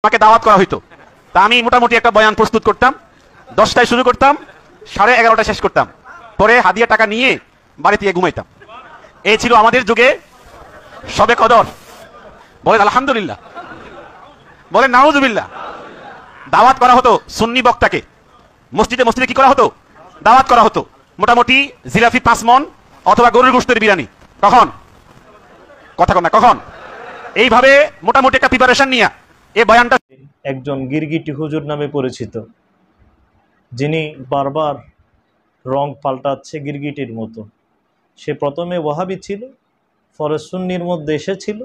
আমাকে দাওয়াত করা হইতো, তা আমি মোটামুটি একটা বয়ান প্রস্তুত করতাম। 10টায় শুরু করতাম, 11:30 শেষ করতাম, পরে হাদিয়া টাকা নিয়ে বাড়িতে গিয়ে ঘুমাইতাম। এই ছিল আমাদের যুগে শবে কদর। বলেন আলহামদুলিল্লাহ, বলেন নাউজুবিল্লাহ। দাওয়াত করা হতো সুন্নি বক্তাকে, মসজিদে মসজিদে কি করা হতো? দাওয়াত করা হতো। মোটামুটি জিলাফি 5 মণ অথবা গরুর গোশতের বিরিয়ানি। কখন? কথা কন না, কখন? এইভাবে মোটামুটি একটা প্রিপারেশন নিয়ে এই বয়ানটা। একজন গিরগিটি হুজুর নামে পরিচিত, যিনি বারবার রং পাল্টাচ্ছে গিরগিটির মতো। সে প্রথমে ওয়াহাবি ছিল, পরে সুন্নির মধ্যে এসেছিল,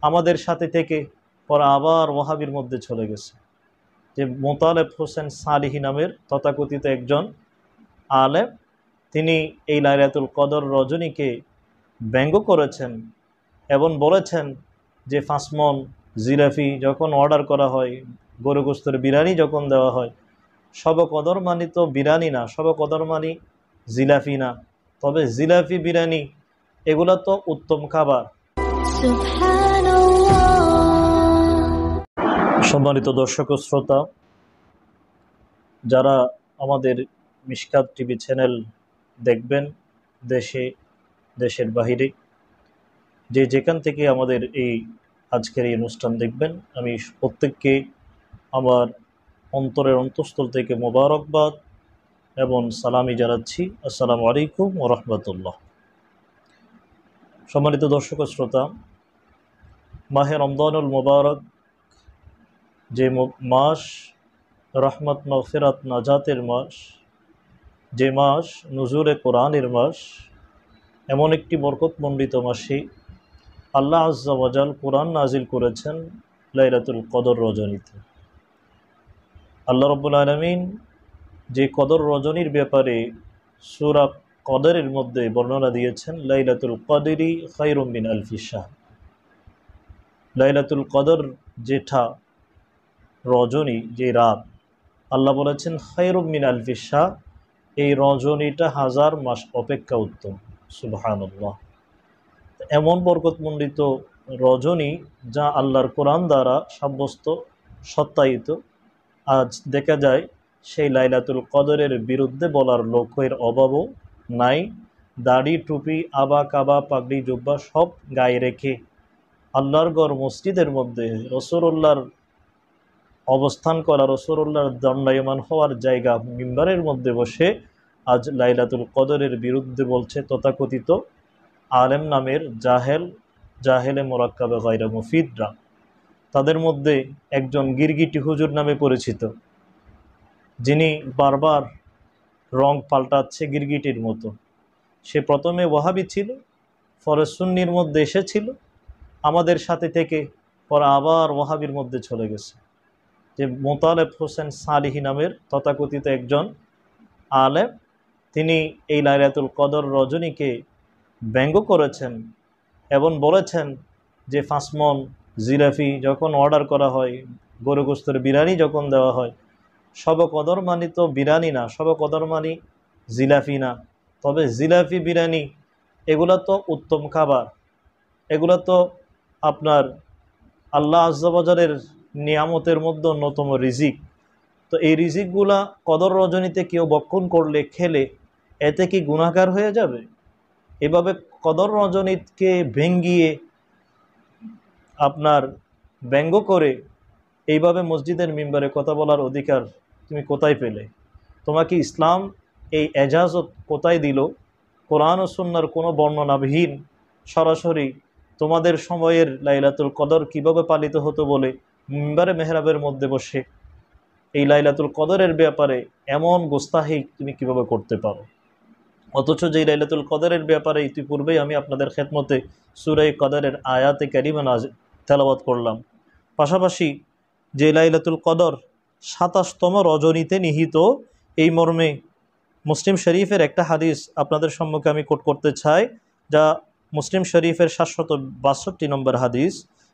আমাদের সাথে থেকে পরে আবার ওয়াহাবির মধ্যে চলে গেছে। যে মোতালেব হোসেন সালিহি নামের তথাকথিত একজন আলেম, তিনি এই লাইলাতুল কদর রজনীকে ব্যঙ্গ করেছেন এবং বলেছেন যে 5 মণ জিলাফি যখন অর্ডার করা হয়, গরু গোস্তের বিরিয়ানি যখন দেওয়া হয়, শবে কদর মানি তো বিরিয়ানি না, শবে কদর মানি জিলাফি না, তবে জিলাফি বিরিয়ানি এগুলা তো উত্তম খাবার। সম্মানিত দর্শক ও শ্রোতা, যারা আমাদের মিশকাত টিভি চ্যানেল দেখবেন, দেশে দেশের বাহিরে, যেখান থেকে আমাদের এই আজকের এই অনুষ্ঠান দেখবেন, আমি প্রত্যেককে আমার অন্তরের অন্তঃস্থল থেকে মোবারকবাদ এবং সালামি জানাচ্ছি। আসসালামু আলাইকুম ওয়া রাহমাতুল্লাহ। সম্মানিত দর্শক ও শ্রোতা, মাহে রমজানুল মুবারক, যে মাস রহমত মাগফিরাত নাজাতের মাস, যে মাস নুজুলে কোরআনের মাস, এমন একটি বরকতমণ্ডিত মাসে আল্লাহ আজ্জা ওয়া জাল কোরআন নাজিল করেছেন লাইলাতুল কদর রজনীতে। আল্লাহ রাব্বুল আলামিন যে কদর রজনীর ব্যাপারে সূরা কদরের মধ্যে বর্ণনা দিয়েছেন, লাইলাতুল কদরি খায়রুম মিন আলফি শাহর। লাইলাতুল কদর যেটা রজনী, যে রাত, আল্লাহ বলেছেন খায়রুম মিন আলফি শাহর, এই রজনীটা 1000 মাস অপেক্ষা উত্তম। সুবহানাল্লাহ। এমন বরকতমণ্ডিত রজনী যা আল্লাহর কোরআন দ্বারা সাব্যস্ত, সত্যায়িত। আজ দেখা যায় সেই লাইলাতুল কদরের বিরুদ্ধে বলার লোকের অভাবও নাই। দাড়ি, টুপি, আবা কাবা, পাগড়ি, জুব্বা সব গায়ে রেখে আল্লাহর ঘর মসজিদের মধ্যে রাসূলুল্লাহর অবস্থান করা, রাসূলুল্লাহর দণ্ডায়মান হওয়ার জায়গা মিম্বারের মধ্যে বসে আজ লাইলাতুল কদরের বিরুদ্ধে বলছে তথাকথিত আলেম নামের জাহেলে মোরাক্কাবে গায়রা মুফিদরা। তাদের মধ্যে একজন গিরগিটি হুজুর নামে পরিচিত, যিনি বারবার রং পাল্টাচ্ছে গিরগিটির মতো। সে প্রথমে ওয়াহাবি ছিল, পরে সুন্নির মধ্যে এসেছিল, আমাদের সাথে থেকে পরে আবার ওয়াহাবির মধ্যে চলে গেছে। যে মোতালেব হোসেন সালিহি নামের তথাকথিত একজন আলেম, তিনি এই লাইলাতুল কদর রজনীকে ব্যঙ্গ করেছেন এবং বলেছেন যে 5 মণ জিলাফি যখন অর্ডার করা হয়, গরু গোস্তের বিরিয়ানি যখন দেওয়া হয়, শবে কদর মানি তো বিরিয়ানি না, শবে কদর মানি জিলাফি না, তবে জিলাফি বিরিয়ানি এগুলা তো উত্তম খাবার, এগুলা তো আপনার আল্লাহ আজ্জা ওয়া জালের নিয়ামতের মধ্যে অন্যতম রিজিক। তো এই রিজিকগুলা কদর রজনীতে কেউ ভক্ষণ করলে, খেলে, এতে কি গুনাহগার হয়ে যাবে? এভাবে কদর রজনীকে ভেঙ্গিয়ে আপনার ব্যঙ্গ করে এইভাবে মসজিদের মিম্বারে কথা বলার অধিকার তুমি কোথায় পেলে? তোমাকে ইসলাম এই এজাজত কোথায় দিল? কোরআন ও সুন্নাহর কোনো বর্ণনাবিহীন সরাসরি তোমাদের সময়ের লাইলাতুল কদর কিভাবে পালিত হতো বলে মিম্বারে মেহরাবের মধ্যে বসে এই লাইলাতুল কদরের ব্যাপারে এমন গোস্তাহি তুমি কিভাবে করতে পারো? অথচ যেই লাইলাতুল কদরের ব্যাপারে ইতিপূর্বেই আমি আপনাদের খেদমতে সূরা কদরের আয়াতে কারিমা তেলাওয়াত করলাম। পাশাপাশি যে লাইলাতুল কদর 27তম রজনীতে নিহিত, এই মর্মে মুসলিম শরীফের একটা হাদিস আপনাদের সম্মুখে আমি কোট করতে চাই, যা মুসলিম শরীফের 762 নম্বর হাদিস,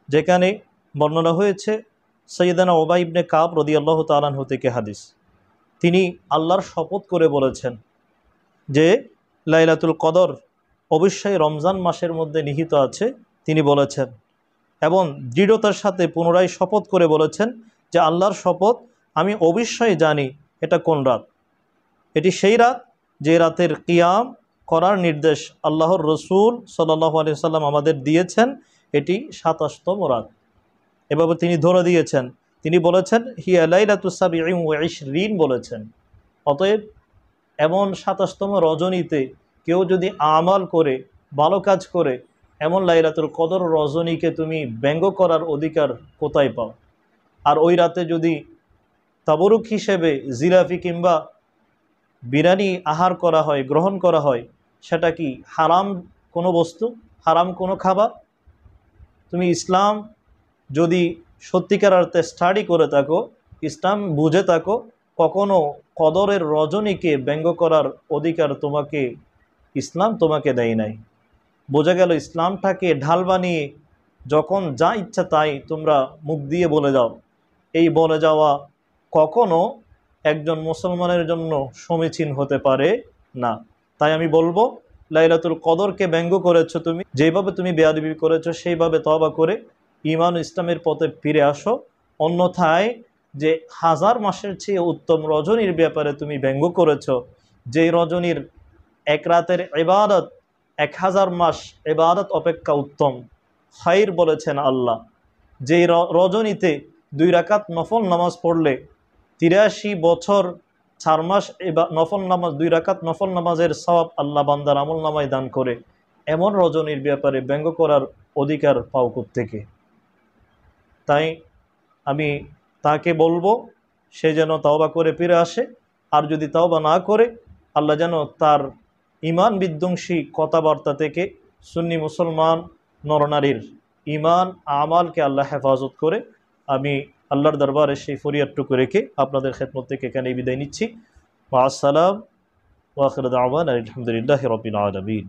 যেখানে বর্ণনা হয়েছে সৈয়দানা উবাই ইবনে কাব রাদিয়াল্লাহু তাআলা আনহু থেকে হাদিস। তিনি আল্লাহর শপথ করে বলেছেন যে লাইলাতুল কদর অবশ্যই রমজান মাসের মধ্যে নিহিত আছে। তিনি বলেছেন, এবং দৃঢ়তার সাথে পুনরায় শপথ করে বলেছেন যে আল্লাহর শপথ, আমি অবশ্যই জানি এটা কোন রাত। এটি সেই রাত যে রাতের কিয়াম করার নির্দেশ আল্লাহর রসুল সাল্লাল্লাহু আলাইহি সাল্লাম আমাদের দিয়েছেন। এটি 27তম রাত। এভাবে তিনি ধরে দিয়েছেন, তিনি বলেছেন হিয়া লাইলাতুস সাবিঈন ওয়া ইশরিন বলেছেন। অতএব এমন 27তম রজনীতে কেউ যদি আমাল করে, ভালো কাজ করে, এমন লাইলাতুল কদর রজনীকে তুমি ব্যঙ্গ করার অধিকার কোথায় পাও? আর ওই রাতে যদি তাবরুক হিসেবে জিলাপি কিংবা বিরিয়ানি আহার করা হয়, গ্রহণ করা হয়, সেটা কি হারাম কোনো বস্তু, হারাম কোনো খাবার? তুমি ইসলাম যদি সত্যিকার অর্থে স্টাডি করে থাকো, ইসলাম বুঝে থাকো, কখনো কদরের রজনীকে ব্যঙ্গ করার অধিকার ইসলাম তোমাকে দেয় নাই। বোঝা গেল ইসলামটাকে ঢাল বানিয়ে যখন যা ইচ্ছা তাই তোমরা মুখ দিয়ে বলে যাও। এই বলে যাওয়া কখনো একজন মুসলমানের জন্য সমীচীন হতে পারে না। তাই আমি বলবো, লাইলাতুল কদরকে ব্যঙ্গ করেছো তুমি, যেভাবে তুমি বেয়াদবি করেছো সেইভাবে তওবা করে ঈমান ও ইসলামের পথে ফিরে আসো। অন্যথায় যে 1000 মাসের চেয়ে উত্তম রজনীর ব্যাপারে তুমি ব্যঙ্গ করেছো, যেই রজনীর এক রাতের ইবাদত 1000 মাস ইবাদত অপেক্ষা উত্তম, খায়র বলেছেন আল্লাহ। যেই রজনীতে 2 রাকাত নফল নামাজ পড়লে 83 বছর 4 মাস নফল নামাজ, 2 রাকাত নফল নামাজের সওয়াব আল্লাহ বান্দার আমল নামায় দান করে, এমন রজনীর ব্যাপারে ব্যঙ্গ করার অধিকার পাও থেকে। তাই আমি তাকে বলবো সে যেন তওবা করে ফিরে আসে। আর যদি তওবা না করে, আল্লাহ যেন তার ঈমান বিধ্বংসী কথাবার্তা থেকে সুন্নি মুসলমান নরনারীর ঈমান আমালকে আল্লাহ হেফাজত করে। আমি আল্লাহর দরবারে সেই ফরিয়াদটুকু রেখে আপনাদের খেদমত থেকে এখানেই বিদায় নিচ্ছি। মা আসসালাম ওয়া আখিরু দাওয়ানা আলহামদুলিল্লাহি রাব্বিল আলামিন।